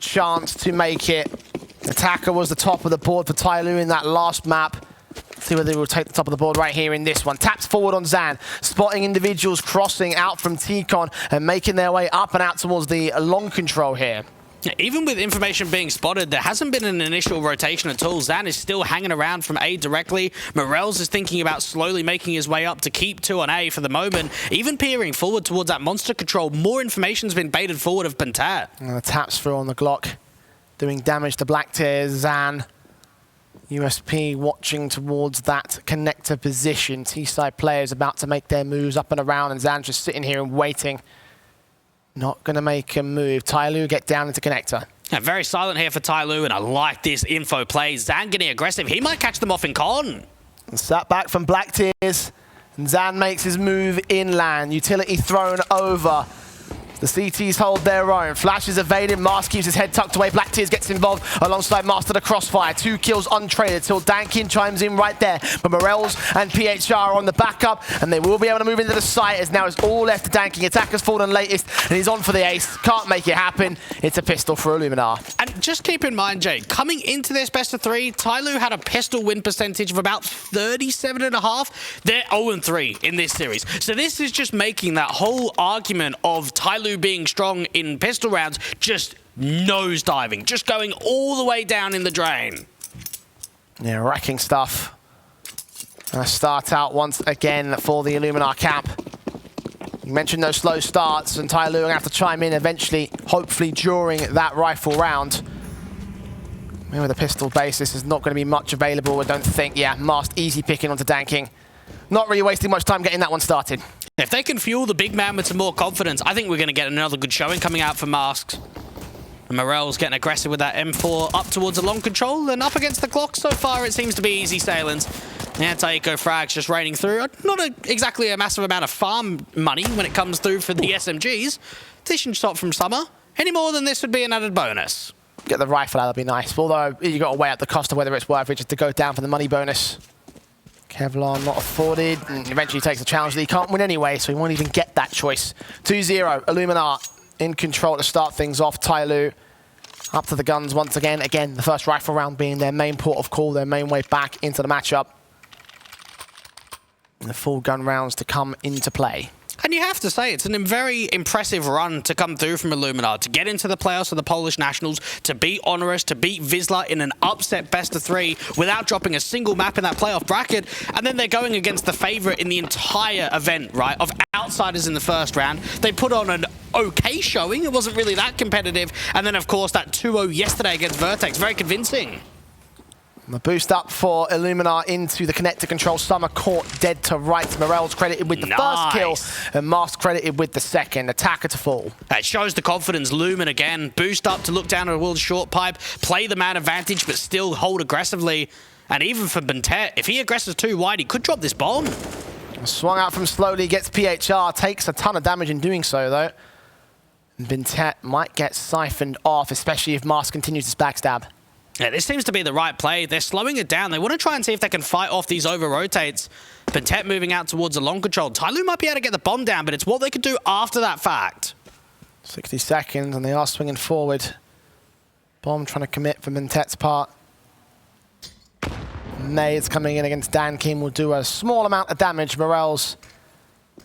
chance to make it. Attacker was the top of the board for TYLOO in that last map. See whether they will take the top of the board right here in this one. Taps forward on zaNNN, spotting individuals crossing out from T-Con and making their way up and out towards the long control here. Even with information being spotted, there hasn't been an initial rotation at all. zaNNN is still hanging around from A directly. morelz is thinking about slowly making his way up to keep 2 on A for the moment. Even peering forward towards that monster control, more information's been baited forward of Bentet. And the taps through on the Glock, doing damage to Black Tears. zaNNN, USP watching towards that connector position. T-side players about to make their moves up and around, and zaNNN just sitting here and waiting. Not going to make a move. TYLOO get down into connector. Yeah, very silent here for TYLOO, and I like this info play. zaNNN getting aggressive. He might catch them off in con. And sat back from Black Tears, and zaNNN makes his move inland. Utility thrown over. The CTs hold their own. Flash is evaded. Mask keeps his head tucked away. Black Tears gets involved alongside Master the Crossfire. 2 kills untraded till zaNNN chimes in right there. But morelz and PHR are on the backup, and they will be able to move into the site as now it's all left to zaNNN. Attacker's fallen latest, and he's on for the ace. Can't make it happen. It's a pistol for Illuminar. And just keep in mind, Jay, coming into this best of 3, TYLOO had a pistol win percentage of about 37.5. They're 0-3 in this series. So this is just making that whole argument of TYLOO being strong in pistol rounds just nosediving, just going all the way down in the drain. Yeah, wrecking stuff. Gonna start out once again for the Illuminar camp. You mentioned those slow starts, and TYLOO are gonna have to chime in eventually, hopefully during that rifle round. Maybe with a pistol base, this is not going to be much available, I don't think. Yeah, Mast easy picking onto zaNNN. Not really wasting much time getting that one started. If they can fuel the big man with some more confidence, I think we're going to get another good showing coming out for Masks. And morelz getting aggressive with that M4 up towards the long control and up against the clock. So far, it seems to be easy sailings. The anti-eco frags just raining through. Not exactly a massive amount of farm money when it comes through for the SMGs. Decent shot from Summer. Any more than this would be an added bonus. Get the rifle out, that'd be nice. Although, you got to weigh out the cost of whether it's worth it just to go down for the money bonus. Kevlar not afforded, and eventually takes a challenge that he can't win anyway, so he won't even get that choice. 2-0, Illuminar in control to start things off. TYLOO up to the guns once again. Again, the first rifle round being their main port of call, their main way back into the matchup. And the full gun rounds to come into play. And you have to say, it's a very impressive run to come through from Illuminar, to get into the playoffs of the Polish Nationals, to beat Honoris, to beat Vizsla in an upset best of 3 without dropping a single map in that playoff bracket. And then they're going against the favorite in the entire event, right, of outsiders in the first round. They put on an okay showing. It wasn't really that competitive. And then, of course, that 2-0 yesterday against Vertex, very convincing. The boost up for Illuminar into the connector control. Summer caught dead to right. morelz credited with the first kill, and Mask credited with the second. Attacker to fall. It shows the confidence. Lumen again. Boost up to look down at a World short pipe, play the man advantage, but still hold aggressively. And even for Bentet, if he aggresses too wide, he could drop this bomb. Swung out from slowly, gets PHR, takes a ton of damage in doing so, though. And Bentet might get siphoned off, especially if Mask continues his backstab. Yeah, this seems to be the right play. They're slowing it down. They want to try and see if they can fight off these over-rotates. Bentet moving out towards the long control. TYLOO might be able to get the bomb down, but it's what they could do after that fact. 60 seconds, and they are swinging forward. Bomb trying to commit for Bentet's part. Nades coming in against zaNNN will do a small amount of damage. morelz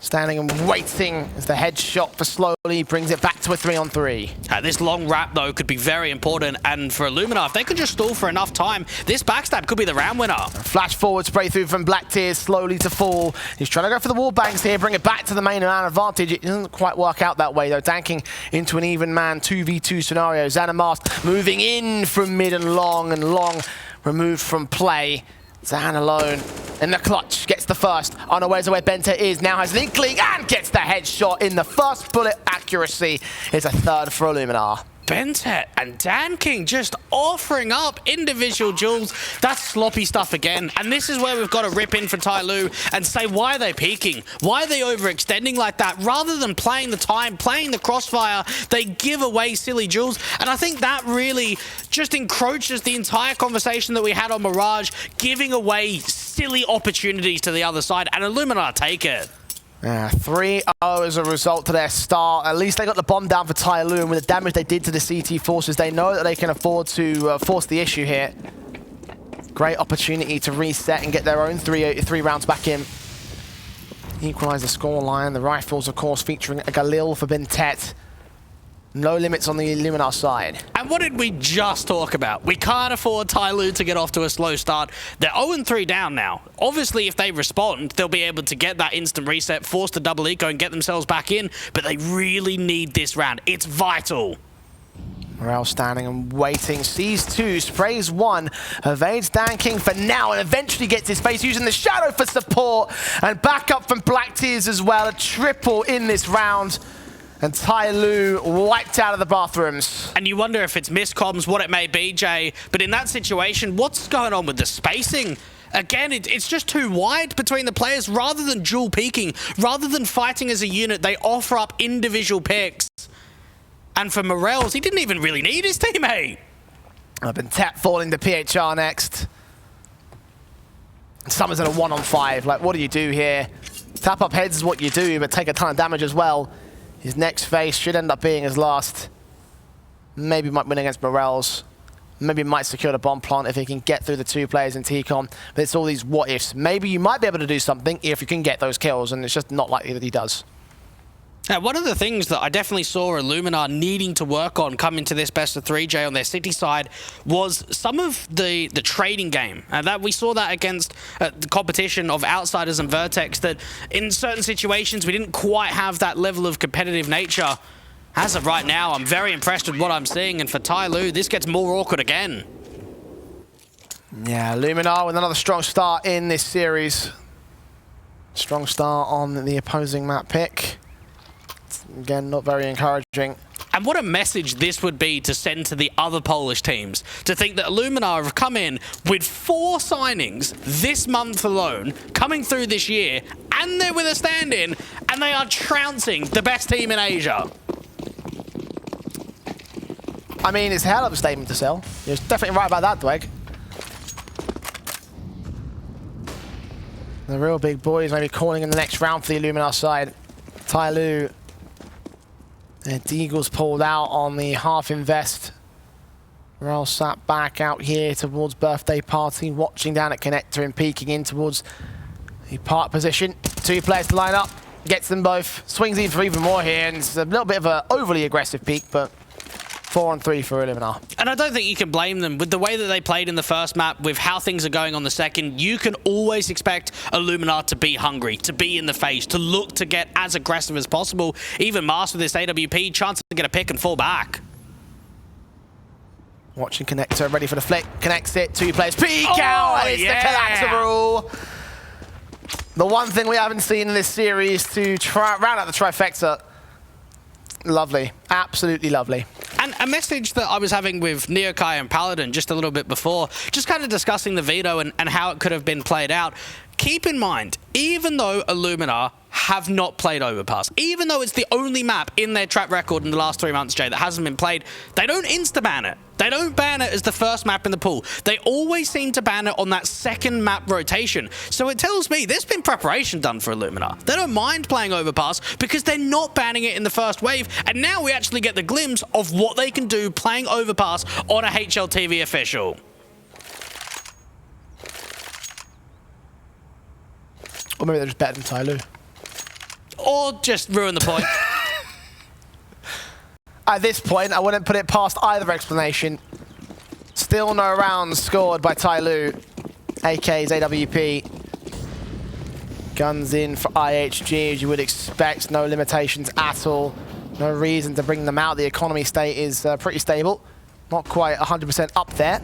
standing and waiting as the headshot for slowly brings it back to a 3-on-3. This long wrap, though, could be very important. And for Illuminar, if they could just stall for enough time, this backstab could be the round winner. Flash forward spray through from Black Tears, slowly to fall. He's trying to go for the wall bangs here, bring it back to the main man advantage. It doesn't quite work out that way, though. zaNNN into an even man 2v2 scenario. zaNNN and Mast moving in from mid and long removed from play. zaNNN alone in the clutch, gets the first, unawares of where Bentet is, now has an inkling and gets the headshot in the first bullet. Accuracy is a third for Illuminar. Bentet and zaNNN just offering up individual duels. That's sloppy stuff again. And this is where we've got to rip in for TYLOO and say, why are they peeking? Why are they overextending like that? Rather than playing the time, playing the crossfire, they give away silly duels. And I think that really just encroaches the entire conversation that we had on Mirage, giving away silly opportunities to the other side. And Illuminar take it. 3-0 as a result to their start. At least they got the bomb down for TYLOO, and with the damage they did to the CT forces, they know that they can afford to force the issue here. Great opportunity to reset and get their own three rounds back in. Equalize the scoreline. The rifles, of course, featuring a Galil for Bintet. No limits on the Illuminar side. And what did we just talk about? We can't afford TYLOO to get off to a slow start. They're 0-3 down now. Obviously, if they respond, they'll be able to get that instant reset, force the double eco, and get themselves back in. But they really need this round. It's vital. morelz standing and waiting. Sees two, sprays one, evades ZANNN for now, and eventually gets his face using the shadow for support. And back up from Black Tears as well. A triple in this round. And TYLOO wiped out of the bathrooms. And you wonder if it's miscomms, what it may be, Jay. But in that situation, what's going on with the spacing? Again, it's just too wide between the players. Rather than dual peeking, rather than fighting as a unit, they offer up individual picks. And for morelz, he didn't even really need his teammate. Bintet falling to PHR next. Summer's in a 1-on-5. Like, what do you do here? Tap up heads is what you do, but take a ton of damage as well. His next phase should end up being his last. Maybe might win against morelz. Maybe might secure the bomb plant if he can get through the two players in T-Con. But it's all these what-ifs. Maybe you might be able to do something if you can get those kills, and it's just not likely that he does. Now, one of the things that I definitely saw Illuminar needing to work on coming to this best of 3J on their city side was some of the trading game. That we saw that against the competition of Outsiders and Vertex, that in certain situations we didn't quite have that level of competitive nature. As of right now, I'm very impressed with what I'm seeing, and for TYLOO, this gets more awkward again. Yeah, Illuminar with another strong start in this series. Strong start on the opposing map pick. Again, not very encouraging. And what a message this would be to send to the other Polish teams. To think that Illuminar have come in with 4 signings this month alone, coming through this year, and they're with a stand-in, and they are trouncing the best team in Asia. I mean, it's a hell of a statement to sell. You're definitely right about that, Dweg. The real big boys maybe calling in the next round for the Illuminar side. TYLOO. And Deagle's pulled out on the half invest. morelz sat back out here towards birthday party, watching down at connector and peeking in towards the park position. 2 players to line up, gets them both, swings in for even more here, and it's a little bit of an overly aggressive peek, but 4-on-3 for Illuminar. And I don't think you can blame them. With the way that they played in the first map, with how things are going on the second, you can always expect Illuminar to be hungry, to be in the face, to look to get as aggressive as possible. Even Mars with this AWP, chance to get a pick and fall back. Watching connector, ready for the flick, connects it, 2 players, peek out, and it's the collateral. The one thing we haven't seen in this series to round out the trifecta. Lovely, absolutely lovely. And a message that I was having with Neokai and Paladin just a little bit before, just kind of discussing the veto and how it could have been played out. Keep in mind, even though Illuminar have not played Overpass, even though it's the only map in their track record in the last 3 months, Jay, that hasn't been played, they don't insta-ban it. They don't ban it as the first map in the pool. They always seem to ban it on that second map rotation. So it tells me there's been preparation done for Illuminar. They don't mind playing Overpass because they're not banning it in the first wave. And now we actually get the glimpse of what they can do playing Overpass on a HLTV official. Or maybe they're just better than TYLOO. Or just ruin the point. At this point, I wouldn't put it past either explanation. Still no rounds scored by TYLOO, AK's AWP. Guns in for IHG, as you would expect. No limitations at all. No reason to bring them out. The economy state is pretty stable. Not quite 100% up there.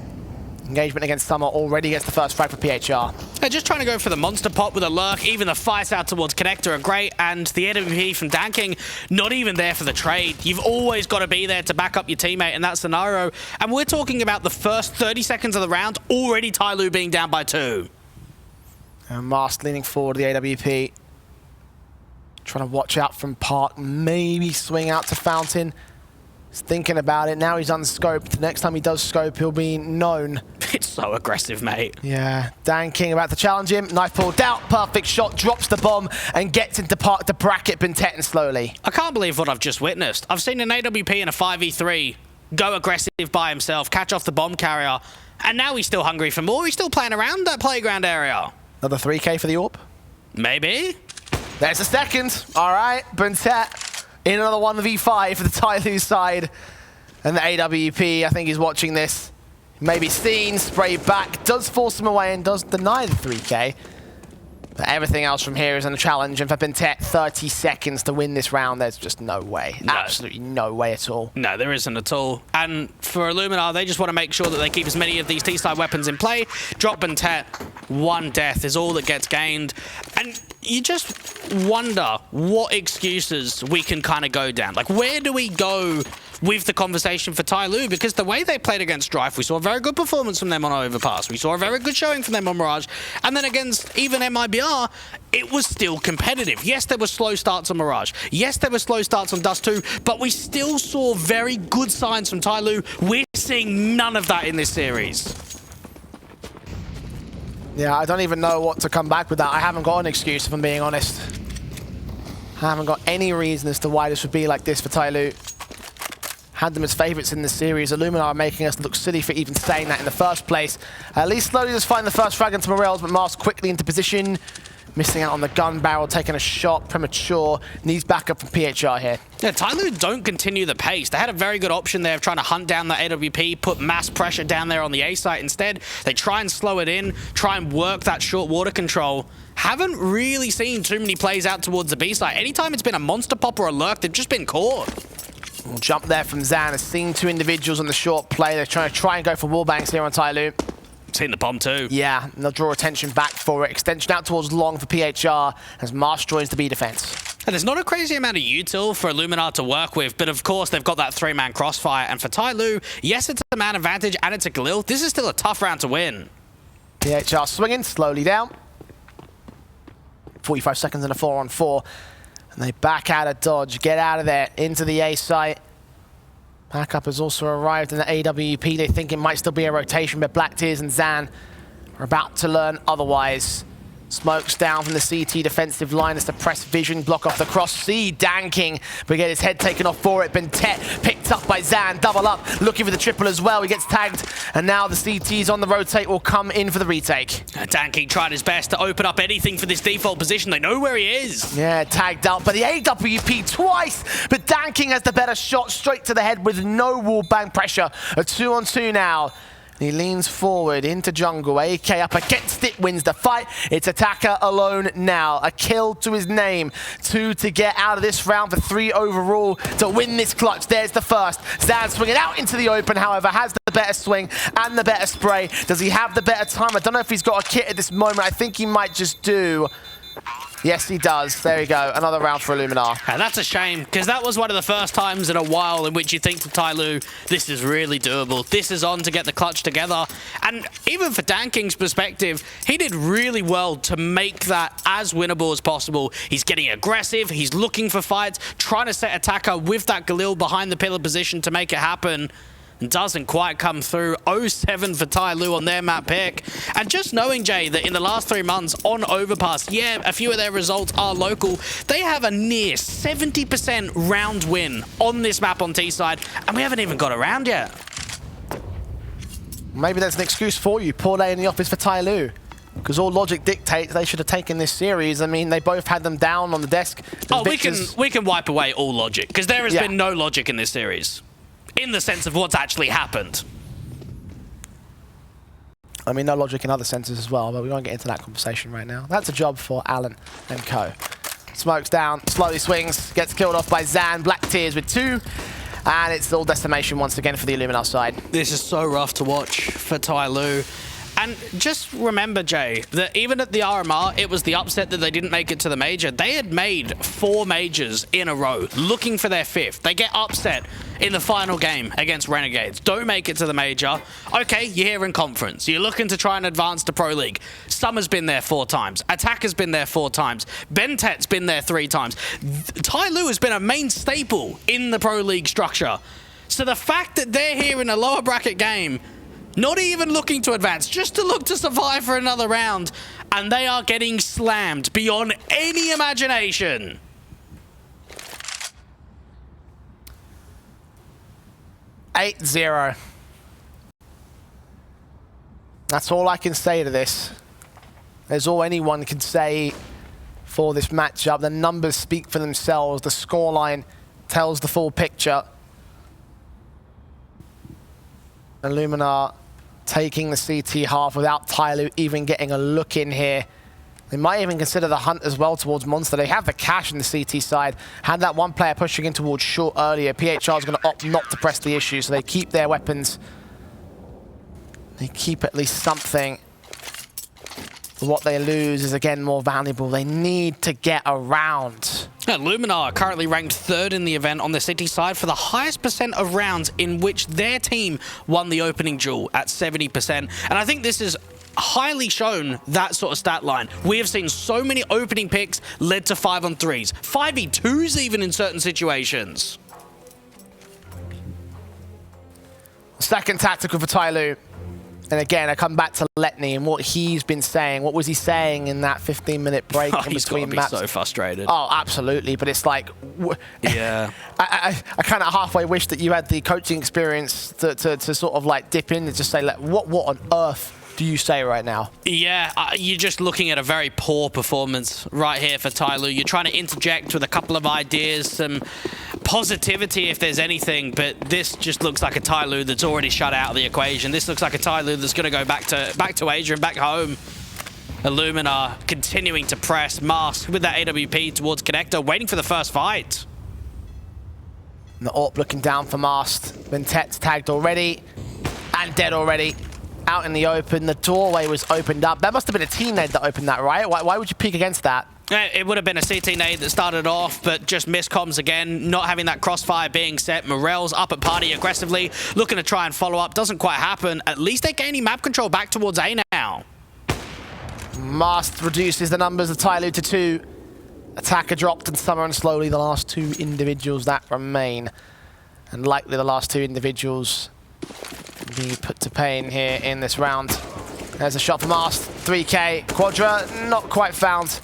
Engagement against Summer already gets the first frag for PHR. They're just trying to go for the monster pop with a lurk. Even the fights out towards Connector are great, and the AWP from ZANNN not even there for the trade. You've always got to be there to back up your teammate in that scenario. And we're talking about the first 30 seconds of the round, already TYLOO being down by 2. And Mast leaning forward, the AWP. Trying to watch out from Park, maybe swing out to Fountain. He's thinking about it, now he's unscoped. The next time he does scope, he'll be known. It's so aggressive, mate. Yeah, Dan King about to challenge him. Knife pulled out, perfect shot, drops the bomb, and gets into park to bracket Bentetton slowly. I can't believe what I've just witnessed. I've seen an AWP in a 5v3 go aggressive by himself, catch off the bomb carrier, and now he's still hungry for more. He's still playing around that playground area. Another 3K for the AWP? Maybe. There's a second. All right, Bentet in another 1v5 for the TYLOO side. And the AWP, I think, is watching this. Maybe seen, spray back, does force him away and does deny the 3K. But everything else from here is a challenge. And for Bentet, 30 seconds to win this round. There's just no way. No. Absolutely no way at all. No, there isn't at all. And for Illuminar, they just want to make sure that they keep as many of these T-side weapons in play. Drop Bentet, one death is all that gets gained. And you just wonder what excuses we can kind of go down. Like, where do we go with the conversation for TYLOO? Because the way they played against Strife, we saw a very good performance from them on Overpass. We saw a very good showing from them on Mirage. And then against even MIBR, it was still competitive. Yes, there were slow starts on Mirage. Yes, there were slow starts on Dust 2, but we still saw very good signs from TYLOO. We're seeing none of that in this series. Yeah, I don't even know what to come back with that. I haven't got an excuse, if I'm being honest. I haven't got any reason as to why this would be like this for TYLOO. Had them as favourites in this series. Illuminar are making us look silly for even saying that in the first place. At least slowly just find the first frag into morelz, but Mars quickly into position. Missing out on the gun barrel, taking a shot, premature. Needs backup from PHR here. Yeah, TYLOO don't continue the pace. They had a very good option there of trying to hunt down the AWP, put mass pressure down there on the A site. Instead, they try and slow it in, try and work that short water control. Haven't really seen too many plays out towards the B site. Anytime it's been a monster pop or a lurk, they've just been caught. We'll jump there from Zan. Has seen two individuals on the short play. They're trying to go for wallbangs here on TYLOO. Seen the bomb too. Yeah, and they'll draw attention back for it. Extension out towards long for PHR as Marsh joins the B defense. And there's not a crazy amount of util for Illuminar to work with, but of course they've got that three-man crossfire. And for TYLOO, yes, it's a man advantage and it's a Galil. This is still a tough round to win. PHR swinging slowly down. 45 seconds in a 4-on-4. And they back out of dodge, get out of there, into the A site. Backup has also arrived in the AWP. They think it might still be a rotation, but Black Tears and Zan are about to learn otherwise. Smokes down from the CT defensive line as the press vision block off the cross. See Dan King, but get his head taken off for it. Bentet picked up by Zan, double up, looking for the triple as well. He gets tagged, and now the CTs on the rotate will come in for the retake. Dan King tried his best to open up anything for this default position. They know where he is. Yeah, tagged up by the AWP twice, but Dan King has the better shot straight to the head with no wall bang pressure. A 2-on-2 now. He leans forward into jungle. AK up against it, wins the fight. It's Attacker alone now. A kill to his name. 2 to get out of this round for 3 overall to win this clutch. There's the first. Zan swinging out into the open, however, has the better swing and the better spray. Does he have the better time? I don't know if he's got a kit at this moment. I think he might just do. Yes, he does. There we go. Another round for Illuminar. And that's a shame, because that was one of the first times in a while in which you think to TYLOO, this is really doable. This is on to get the clutch together. And even for Dan King's perspective, he did really well to make that as winnable as possible. He's getting aggressive. He's looking for fights, trying to set Attacker with that Galil behind the pillar position to make it happen. Doesn't quite come through. 0-7 for TYLOO on their map pick. And just knowing, Jay, that in the last 3 months on Overpass, yeah, a few of their results are local. They have a near 70% round win on this map on T-side, and we haven't even got around yet. Maybe that's an excuse for you. Poor day in the office for TYLOO. Because all logic dictates they should have taken this series. I mean, they both had them down on the desk. Oh, we can wipe away all logic, because there has been no logic in this series. In the sense of what's actually happened. I mean, no logic in other senses as well, but we won't get into that conversation right now. That's a job for Alan and co. Smokes down, slowly swings, gets killed off by Zan. Black Tears with 2. And it's all decimation once again for the Illuminar side. This is so rough to watch for TYLOO. And just remember, Jay, that even at the RMR, it was the upset that they didn't make it to the major. They had made 4 majors in a row, looking for their 5th. They get upset in the final game against Renegades. Don't make it to the major. Okay, you're here in conference. You're looking to try and advance to Pro League. Summer's been there 4 times. Attacker's been there 4 times. Bentet's been there 3 times. TYLOO has been a main staple in the Pro League structure. So the fact that they're here in a lower bracket game, Not even looking to advance, just to look to survive for another round. And they are getting slammed beyond any imagination. $8-0. That's all I can say to this. There's all anyone can say for this matchup. The numbers speak for themselves. The scoreline tells the full picture. Illuminar taking the CT half without TYLOO even getting a look in here. They might even consider the hunt as well towards Monster. They have the cash in the CT side. Had that one player pushing in towards short earlier. PHR is going to opt not to press the issue, so they keep their weapons. They keep at least something. But what they lose is, again, more valuable. They need to get around. Illuminar are currently ranked 3rd in the event on the City side for the highest percent of rounds in which their team won the opening duel at 70%. And I think this is highly shown that sort of stat line. We have seen so many opening picks led to 5-on-3s, 5v2s even in certain situations. Second tactical for TYLOO. And again, I come back to Letney and what he's been saying. What was he saying in that 15-minute break in between maps? He's so frustrated. Oh, absolutely. But it's like, yeah. I kind of halfway wish that you had the coaching experience to sort of like dip in and just say, like, what on earth do you say right now? Yeah, you're just looking at a very poor performance right here for TYLOO. You're trying to interject with a couple of ideas, some positivity if there's anything, but this just looks like a TYLOO that's already shut out of the equation. This looks like a TYLOO that's going to go back to Asia and back home. Illuminar continuing to press. Mask with that AWP towards Connector, waiting for the first fight. And the AWP looking down for Mast. Vintet's tagged already and dead already. Out in the open, the doorway was opened up. That must have been a team nade that opened that, right? Why would you peek against that? It would have been a CT nade that started off, but just miscoms again, not having that crossfire being set. morelz up at party aggressively, looking to try and follow up. Doesn't quite happen. At least they're gaining map control back towards A now. Mast reduces the numbers of TYLOO to 2. Attacker dropped and Summer and slowly the last 2 individuals that remain. And likely the last 2 individuals be put to pain here in this round. There's a shot from Mast. 3K. Quadra, not quite found.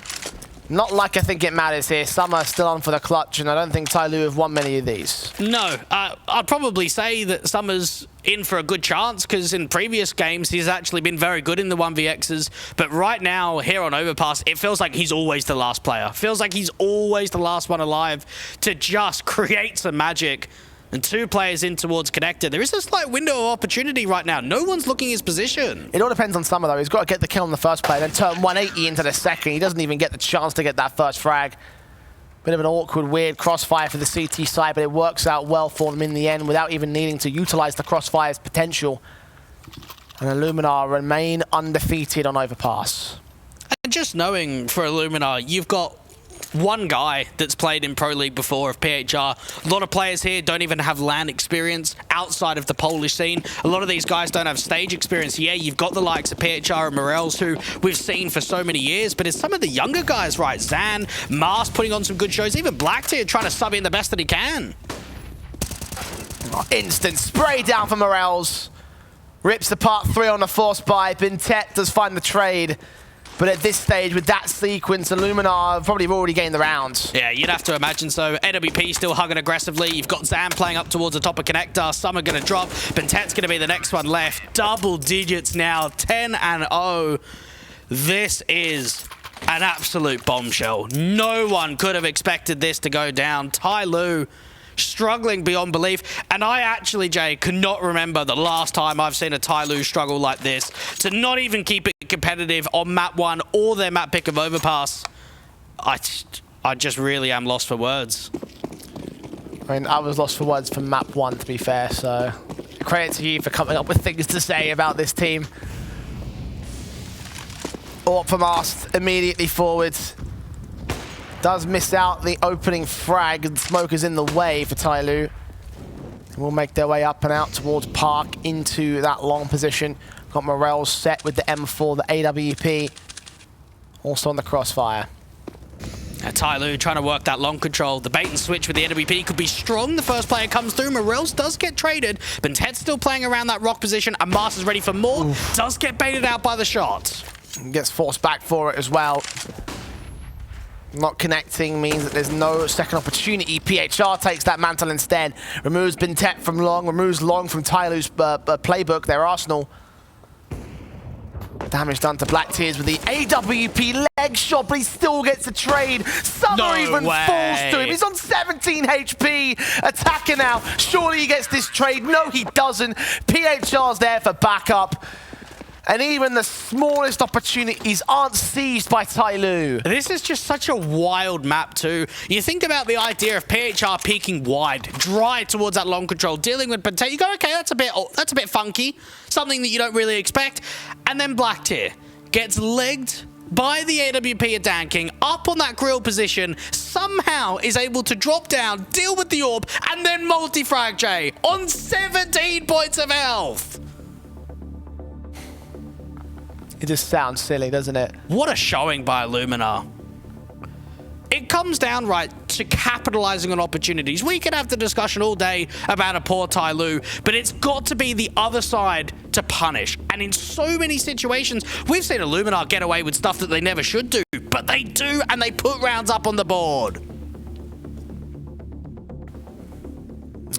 Not like I think it matters here. Summer still on for the clutch, and I don't think TYLOO have won many of these. No, I'd probably say that Summer's in for a good chance, because in previous games he's actually been very good in the 1vx's, but right now here on Overpass it feels like he's always the last player. Feels like he's always the last one alive to just create some magic. And 2 players in towards Connector. There is a slight window of opportunity right now. No one's looking his position. It all depends on Summer, though. He's got to get the kill on the first play, then turn 180 into the second. He doesn't even get the chance to get that first frag. Bit of an awkward, weird crossfire for the CT side, but it works out well for them in the end without even needing to utilize the crossfire's potential. And Illuminar remain undefeated on Overpass. And just knowing for Illuminar, you've got one guy that's played in Pro League before of PHR. A lot of players here don't even have LAN experience outside of the Polish scene. A lot of these guys don't have stage experience. Yeah, you've got the likes of PHR and morelz, who we've seen for so many years, but it's some of the younger guys, right? Zan, Mars putting on some good shows, even blacktier trying to sub in the best that he can. Instant spray down for morelz. Rips apart 3 on the force buy. Bintet does find the trade. But at this stage, with that sequence, Illuminar probably have already gained the round. Yeah, you'd have to imagine so. AWP still hugging aggressively. You've got Zan playing up towards the top of Connector. Some are going to drop. Bintet's going to be the next one left. Double digits now, 10-0. This is an absolute bombshell. No one could have expected this to go down. TYLOO struggling beyond belief. And I actually, Jay, cannot remember the last time I've seen a TYLOO struggle like this. To not even keep it competitive on map 1 or their map pick of Overpass. I just really am lost for words. I mean, I was lost for words for map 1, to be fair, so credit to you for coming up with things to say about this team. AWP for Mast, immediately forwards. Does miss out the opening frag, and smoke is in the way for TYLOO. Will make their way up and out towards Park into that long position. Got morelz set with the M4, the AWP. Also on the crossfire. TYLOO trying to work that long control. The bait and switch with the AWP could be strong. The first player comes through. morelz does get traded. Bentet's still playing around that rock position, and Mars is ready for more. Oof. Does get baited out by the shot. Gets forced back for it as well. Not connecting means that there's no second opportunity. PHR takes that mantle instead. Removes Bentet from long. Removes long from TYLOO's playbook, their arsenal. Damage done to Black Tears with the AWP leg shot, but he still gets a trade. Summer even falls to him. He's on 17 HP. Attacker now. Surely he gets this trade. No, he doesn't. PHR's there for backup. And even the smallest opportunities aren't seized by TYLOO. This is just such a wild map too. You think about the idea of PHR peeking wide, dry towards that long control, dealing with Bentet. You go, okay, that's a bit funky, something that you don't really expect. And then Black Tier gets legged by the AWP of zaNNN up on that grill position, somehow is able to drop down, deal with the orb, and then multi-frag J on 17 points of health. It just sounds silly, doesn't it? What a showing by Illuminar. It comes down, right, to capitalizing on opportunities. We could have the discussion all day about a poor TYLOO, but it's got to be the other side to punish. And in so many situations, we've seen Illuminar get away with stuff that they never should do, but they do, and they put rounds up on the board.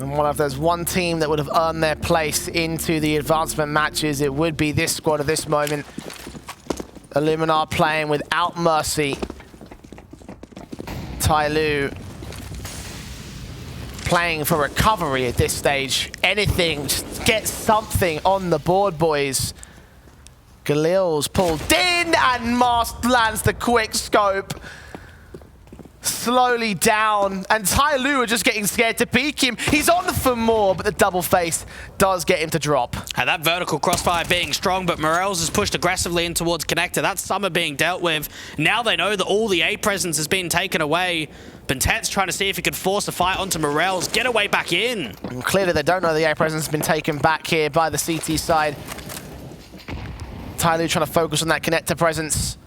And if there's one team that would have earned their place into the advancement matches, it would be this squad at this moment. Illuminar playing without mercy. TYLOO playing for recovery at this stage. Anything, just get something on the board, boys. Galil's pulled in, and Mast lands the quick scope. Slowly down, and TYLOO are just getting scared to peek him. He's on for more, but the double face does get him to drop. And that vertical crossfire being strong, but morelz is pushed aggressively in towards connector. That's Summer being dealt with. Now they know that all the A presence has been taken away. Bentet's trying to see if he could force a fight onto morelz, get away back in. And clearly they don't know the A presence has been taken back here by the CT side. TYLOO trying to focus on that connector presence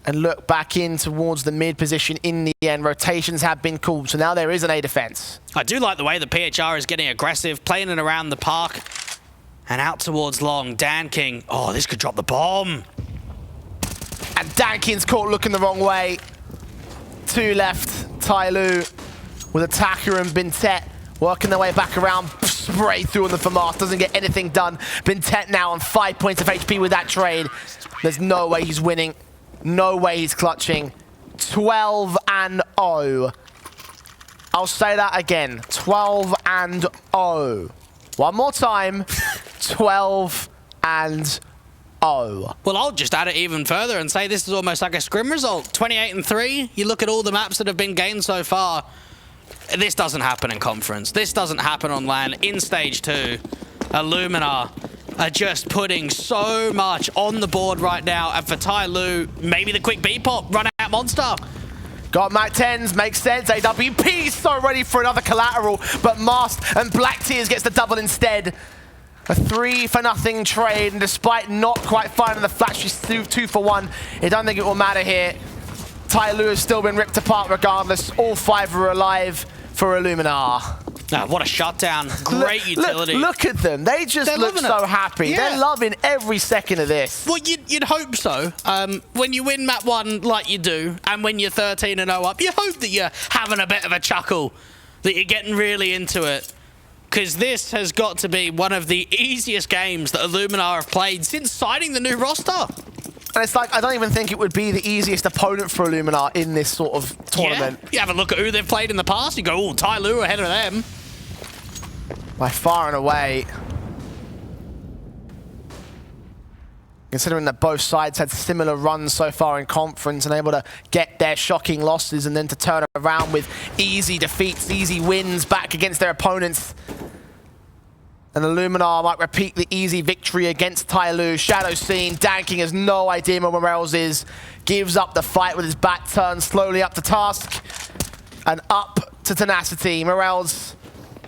and look back in towards the mid position in the end. Rotations have been called, so now there is an A defense. I do like the way the PHR is getting aggressive, playing it around the park, and out towards long. zaNNN, oh, this could drop the bomb. And zaNNN's caught looking the wrong way. Two left, TYLOO with Attacker and Bentet working their way back around, spray through on the FAMAS, doesn't get anything done. Bentet now on 5 points of HP with that trade. There's no way he's winning. No way he's clutching. 12-0. I'll say that again. 12-0. One more time. 12-0. Well, I'll just add it even further and say this is almost like a scrim result. 28-3. You look at all the maps that have been gained so far. This doesn't happen in conference. This doesn't happen on LAN. In stage 2, Illuminar are just putting so much on the board right now. And for TYLOO, maybe the quick B-pop, run out monster. Got Mac 10s, makes sense. AWP so ready for another collateral, but Mast and Black Tears gets the double instead. A 3-for-0 trade, and despite not quite finding the flash, she's 2 for 1. I don't think it will matter here. TYLOO has still been ripped apart regardless. All 5 are alive for Illuminar. Oh, what a shutdown. Great utility. Look at them. They just look so happy. Yeah. They're loving every second of this. Well, you'd hope so. When you win map 1 like you do, and when you're 13-0 up, you hope that you're having a bit of a chuckle, that you're getting really into it. Because this has got to be one of the easiest games that Illuminar have played since signing the new roster. And it's like, I don't even think it would be the easiest opponent for Illuminar in this sort of tournament. Yeah. You have a look at who they've played in the past, you go, oh, TYLOO ahead of them. By far and away. Considering that both sides had similar runs so far in conference and able to get their shocking losses and then to turn around with easy defeats, easy wins back against their opponents. And Illuminar might repeat the easy victory against TYLOO. Shadow seen, zaNNN has no idea where morelz is. Gives up the fight with his back turned slowly up to task. And up to tenacity. morelz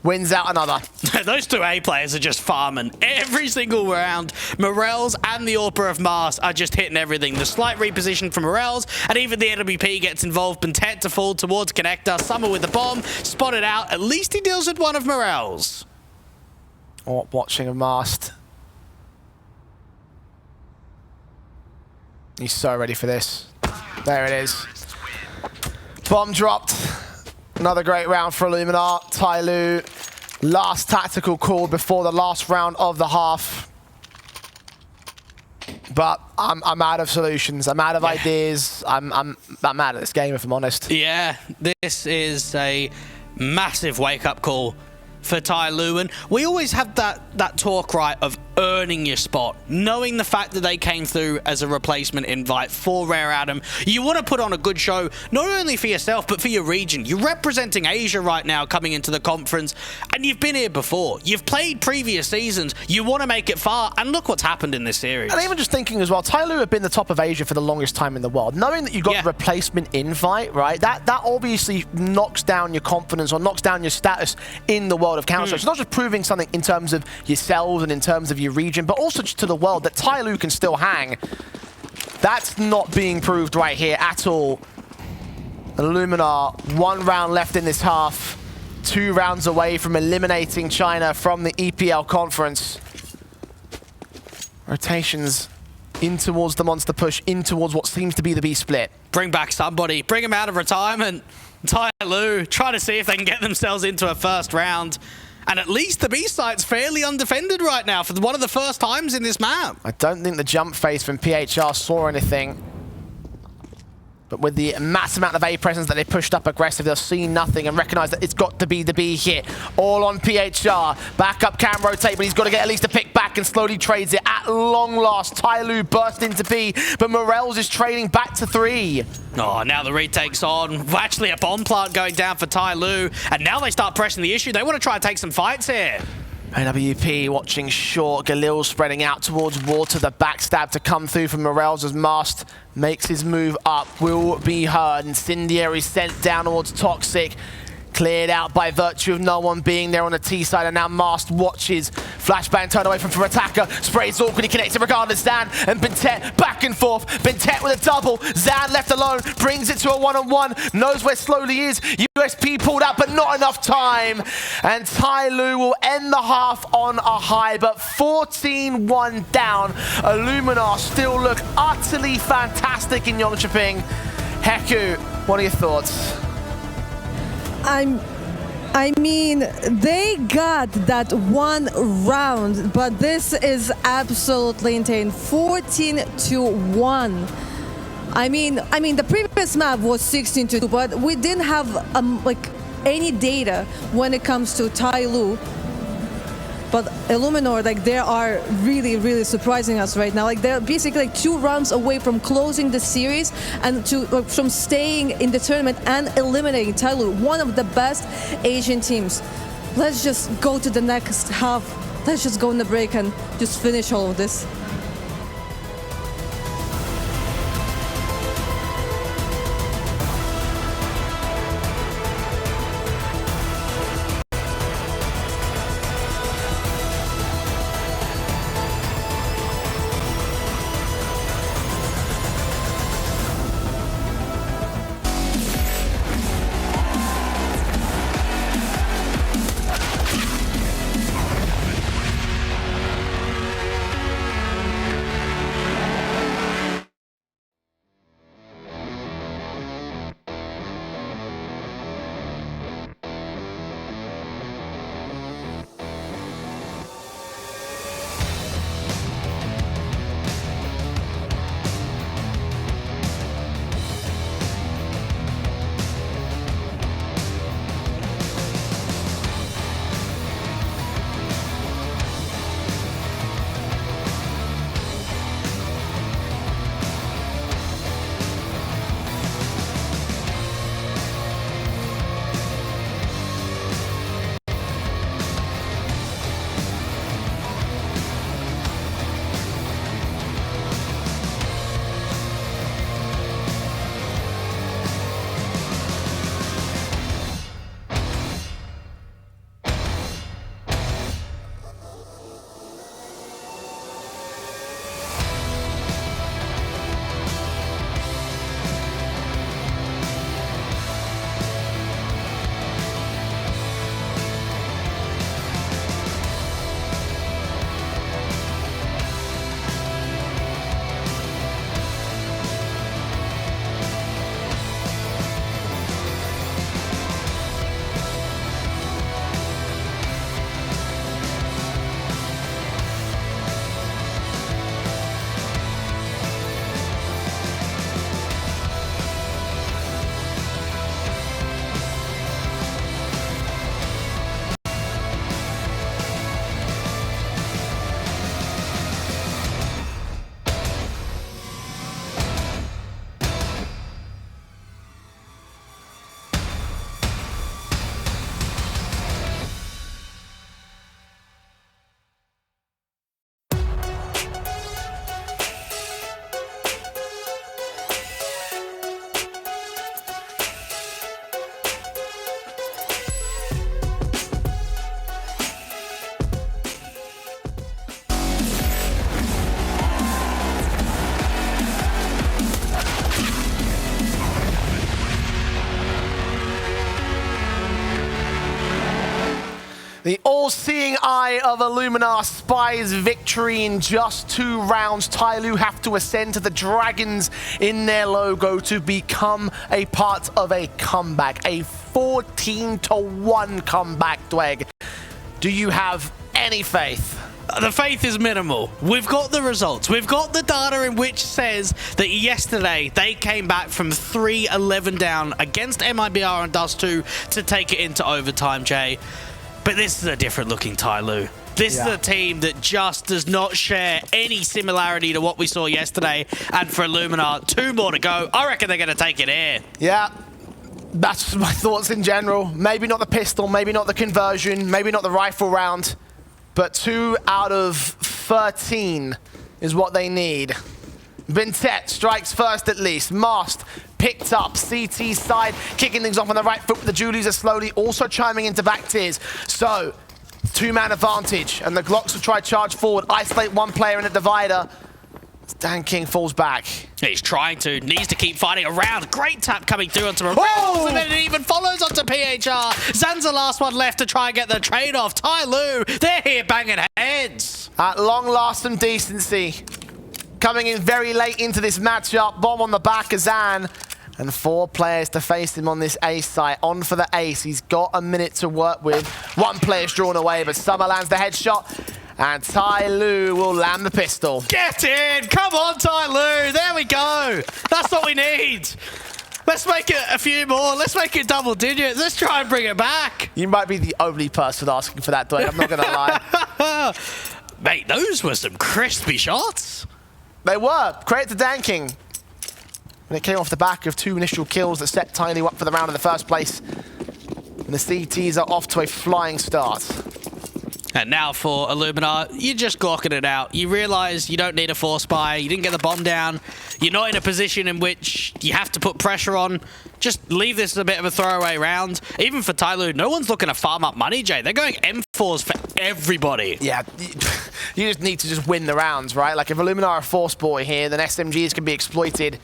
wins out another. Those two A players are just farming every single round. morelz and the Orpa of Mars are just hitting everything. The slight reposition from morelz, and even the NWP gets involved. Bentet to fall towards connector. Summer with the bomb, spotted out. At least he deals with one of morelz. Oh, watching a mast. He's so ready for this. There it is. Bomb dropped. Another great round for Illuminar. TYLOO, last tactical call before the last round of the half. But I'm out of solutions. I'm out of ideas. I'm out of this game, if I'm honest. Yeah, this is a massive wake-up call for TYLOO, and we always have that talk, right, of earning your spot, knowing the fact that they came through as a replacement invite for Rare Adam. You want to put on a good show, not only for yourself, but for your region. You're representing Asia right now coming into the conference, and you've been here before. You've played previous seasons. You want to make it far, and look what's happened in this series. And even just thinking as well, TYLOO have been the top of Asia for the longest time in the world. Knowing that you got the replacement invite, right, that obviously knocks down your confidence or knocks down your status in the world of Counter-Strike. It's not just proving something in terms of yourselves and in terms of your region, but also just to the world that TYLOO can still hang. That's not being proved right here at all. Illuminar, 1 round left in this half, 2 rounds away from eliminating China from the EPL conference. Rotations in towards the monster push, in towards what seems to be the B split. Bring back somebody, bring him out of retirement. TYLOO, try to see if they can get themselves into a first round. And at least the B site's fairly undefended right now for one of the first times in this map. I don't think the jump phase from PHR saw anything. But with the mass amount of A presence that they pushed up aggressive, they'll see nothing and recognize that it's got to be the B hit. All on PHR. Back up, can rotate, but he's got to get at least a pick back and slowly trades it. At long last, TYLOO burst into B, but morelz is trading back to 3. Oh, now the retake's on. Actually, a bomb plant going down for TYLOO, and now they start pressing the issue. They want to try and take some fights here. AWP watching short. Galil spreading out towards water. The backstab to come through from morelz as Mast makes his move up. Will be heard. Incendiary sent down towards Toxic. Cleared out by virtue of no one being there on the T side, and now Mast watches. Flashbang turn away from attacker. Sprays awkwardly connected regardless. Zan and Bentet back and forth. Bentet with a double. Zan left alone. Brings it to a 1-on-1. Knows where slowly is. USP pulled out, but not enough time. And TYLOO will end the half on a high, but 14-1 down. Illuminar still look utterly fantastic in Yongchaping. Heku, what are your thoughts? I mean, they got that 1 round, but this is absolutely insane. 14-1. I mean, the previous map was 16-2, but we didn't have like any data when it comes to TYLOO. But Illuminar, like, they are really, really surprising us right now. Like, they're basically like 2 rounds away from closing the series and from staying in the tournament and eliminating TYLOO, one of the best Asian teams. Let's just go to the next half. Let's just go in the break and just finish all of this. The all-seeing eye of Illuminar spies victory in just 2 rounds. TYLOO have to ascend to the dragons in their logo to become a part of a comeback. A 14-1 comeback, Dweg. Do you have any faith? The faith is minimal. We've got the results. We've got the data in which says that yesterday they came back from 3-11 down against MIBR and Dust2 to take it into overtime, Jay. But this is a different looking TYLOO. This is a team that just does not share any similarity to what we saw yesterday. And for Illuminar, 2 more to go. I reckon they're going to take it here. Yeah, that's my thoughts in general. Maybe not the pistol, maybe not the conversion, maybe not the rifle round. But 2 out of 13 is what they need. Bintet strikes first at least. Mast picked up CT side, kicking things off on the right foot with the Julies are slowly also chiming into back tiers. So, 2-man advantage, and the Glocks will try charge forward, isolate 1 player in a divider. zaNNN falls back. He's trying to, needs to keep fighting around. Great tap coming through onto morelz, and then it even follows onto PHR. Zan's the last one left to try and get the trade-off. TYLOO, they're here banging heads. At long last, some decency. Coming in very late into this matchup. Bomb on the back of Zan. And 4 players to face him on this ace site. On for the ace. He's got a minute to work with. 1 player's drawn away, but Summer lands the headshot. And TYLOO will land the pistol. Get in! Come on, TYLOO! There we go! That's what we need! Let's make it a few more. Let's make it double digits. Let's try and bring it back. You might be the only person asking for that, Dwayne. I'm not going to lie. Mate, those were some crispy shots. They were. Credit to zaNNN. And it came off the back of 2 initial kills that set TYLOO up for the round in the first place. And the CTs are off to a flying start. And now for Illuminar, you're just glocking it out. You realize you don't need a force buy. You didn't get the bomb down. You're not in a position in which you have to put pressure on. Just leave this as a bit of a throwaway round. Even for TYLOO, no one's looking to farm up money, Jay. They're going M4s for everybody. Yeah, you just need to just win the rounds, right? Like if Illuminar are a force boy here, then SMGs can be exploited.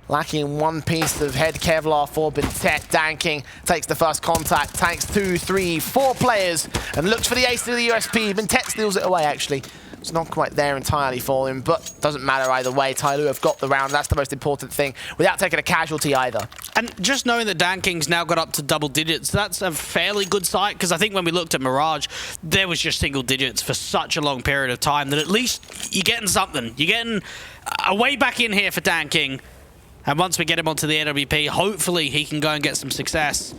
Lacking 1 piece of head Kevlar for Bintet. zaNNN takes the first contact, tanks 2, 3, 4 players, and looks for the ace of the USP. Bintet steals it away, actually. It's not quite there entirely for him, but doesn't matter either way. TYLOO have got the round. That's the most important thing, without taking a casualty either. And just knowing that zaNNN's now got up to double digits, that's a fairly good sight, because I think when we looked at Mirage, there was just single digits for such a long period of time that at least you're getting something. You're getting a way back in here for zaNNN. And once we get him onto the AWP, hopefully he can go and get some success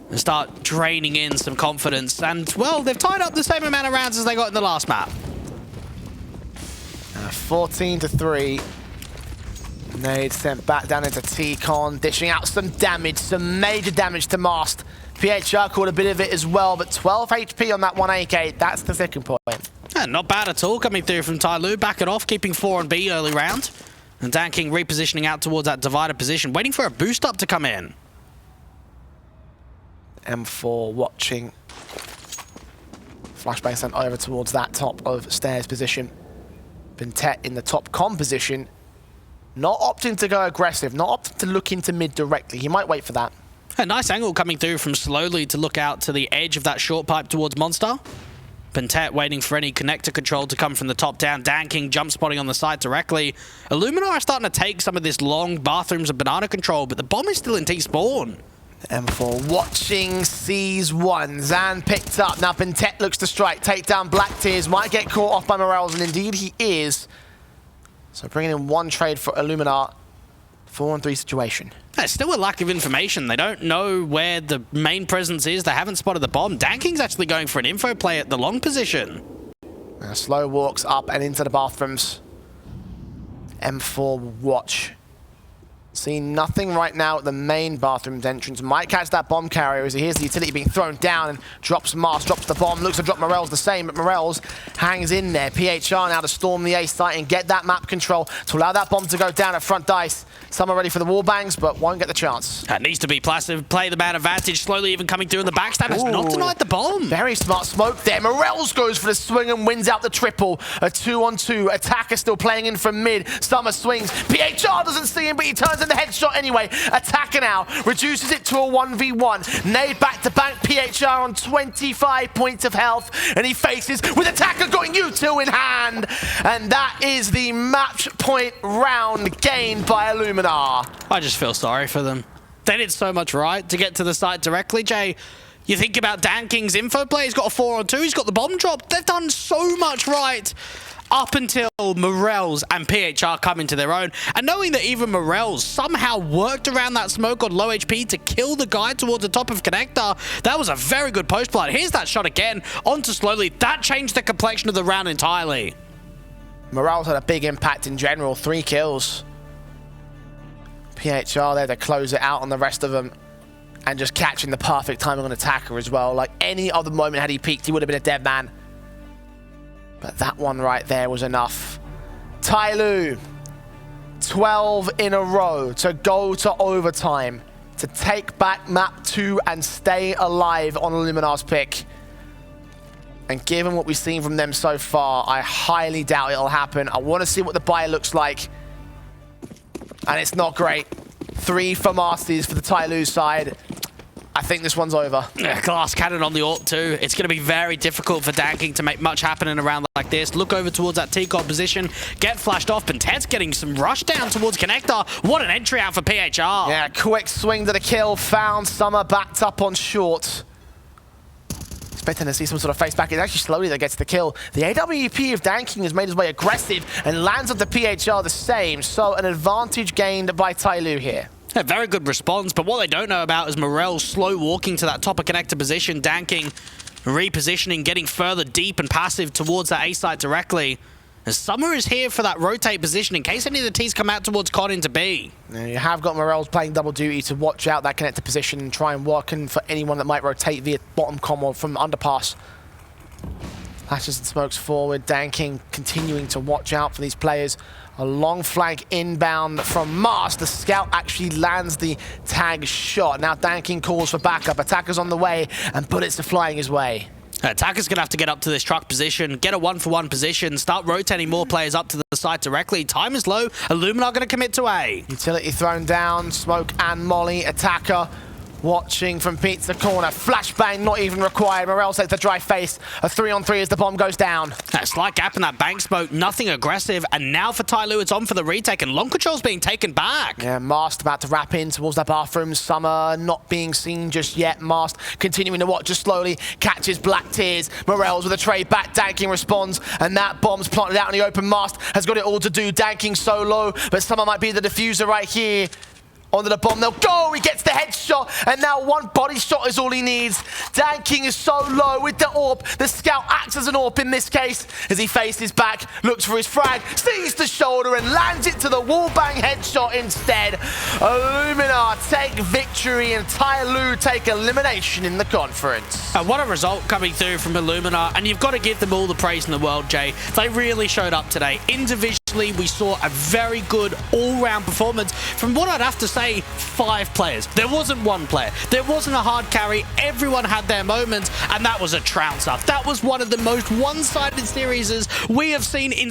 and start draining in some confidence. And, well, they've tied up the same amount of rounds as they got in the last map. 14-3. Nade sent back down into T-Con, dishing out some damage, some major damage to Mast. PHR caught a bit of it as well, but 12 HP on that 1 AK, that's the second point. Yeah, not bad at all coming through from TYLOO. Back it off, keeping 4 on B early round. And zaNNN repositioning out towards that divider position, waiting for a boost up to come in. M4 watching. Flashbang sent over towards that top of stairs position. Bintet in the top com position. Not opting to go aggressive, not opting to look into mid directly. He might wait for that. A nice angle coming through from slowly to look out to the edge of that short pipe towards Monster. Bintet waiting for any connector control to come from the top down. zaNNN jump spotting on the side directly. Illuminar are starting to take some of this long bathrooms and banana control, but the bomb is still in T-spawn. M4 watching, sees 1. Zan picked up. Now Bintet looks to strike, take down Black Tears. Might get caught off by morelz, and indeed he is. So bringing in 1 trade for Illuminar. 4-on-3 situation. There's still a lack of information. They don't know where the main presence is. They haven't spotted the bomb. zaNNN's actually going for an info play at the long position. Now slow walks up and into the bathrooms. M4 watch. See nothing right now at the main bathroom's entrance. Might catch that bomb carrier as he hears the utility being thrown down and drops Mast, drops the bomb. Looks to drop morelz the same, but morelz hangs in there. PHR now to storm the A site and get that map control to allow that bomb to go down at front dice. Some are ready for the wall bangs, but won't get the chance. That needs to be passive. Play the man advantage. Slowly even coming through in the backstab. Has not denied the bomb. Very smart smoke there. morelz goes for the swing and wins out the triple. A 2-on-2. Attacker still playing in from mid. Summer swings. PHR doesn't see him, but he turns in the headshot anyway. Attacker now reduces it to a 1v1. Nade back to bank PHR on 25 points of health, and he faces with Attacker going U2 in hand. And that is the match point round gained by Illuminar. I just feel sorry for them. They did so much right to get to the site directly, Jay. You think about Dan King's info play, he's got a 4-on-2, he's got the bomb drop. They've done so much right up until morelz and PHR come into their own. And knowing that even morelz somehow worked around that smoke on low HP to kill the guy towards the top of connector, that was a very good post plant. Here's that shot again, onto slowly. That changed the complexion of the round entirely. morelz had a big impact in general, 3 kills. PHR there to close it out on the rest of them, and just catching the perfect timing on Attacker as well. Like any other moment had he peaked, he would have been a dead man. But that one right there was enough. TYLOO, 12 in a row to go to overtime, to take back map 2 and stay alive on Illuminar's pick. And given what we've seen from them so far, I highly doubt it'll happen. I want to see what the buy looks like. And it's not great. 3 for Masters for the TYLOO side. I think this one's over. Glass cannon on the AWP too. It's going to be very difficult for Dan King to make much happen in a round like this. Look over towards that T-God position, get flashed off, and Ted's getting some rush down towards connector. What an entry out for PHR. Yeah, quick swing to the kill, found Summer backed up on short. Expecting to see some sort of face back. It's actually slowly that gets the kill. The AWP of Dan King has made his way aggressive and lands on the PHR the same. So an advantage gained by TYLOO here. A very good response, but what they don't know about is morelz slow walking to that top of connector position. Dan King repositioning, getting further deep and passive towards that A site directly. As Summer is here for that rotate position in case any of the T's come out towards COD into B. Now you have got morelz playing double duty to watch out that connector position and try and work in for anyone that might rotate via bottom comm or from underpass. Flashes and smokes forward. Dan King continuing to watch out for these players. A long flank inbound from Mars. The scout actually lands the tag shot. Now Dan King calls for backup. Attacker's on the way, and bullets are flying his way. Attacker's going to have to get up to this truck position, get a 1-for-1 position, start rotating more players up to the site directly. Time is low. Illuminar going to commit to A. Utility thrown down. Smoke and molly. Attacker watching from pizza corner. Flashbang not even required. morelz takes the dry face. A 3-on-3 as the bomb goes down. That slight gap in that bank smoke, nothing aggressive. And now for TYLOO, it's on for the retake, and long control's being taken back. Yeah, Mast about to wrap in towards that bathroom. Summer not being seen just yet. Mast continuing to watch just slowly. Catches Black Tears. morelz with a trade back. Dan King responds, and that bomb's planted out in the open. Mast has got it all to do. Dan King so low, but Summer might be the diffuser right here. Onto the bomb, they'll go, he gets the headshot, and now 1 body shot is all he needs. Dan King is so low with the AWP. The scout acts as an AWP in this case, as he faces back, looks for his frag, sees the shoulder, and lands it to the wallbang headshot instead. Illuminar take victory, and TYLOO take elimination in the conference. What a result coming through from Illuminar, and you've got to give them all the praise in the world, Jay. They really showed up today. Individually, we saw a very good all-round performance from what I'd have to say, 5 players. There wasn't 1 player. There wasn't a hard carry. Everyone had their moments, and that was a trouncer. That was one of the most one-sided series we have seen in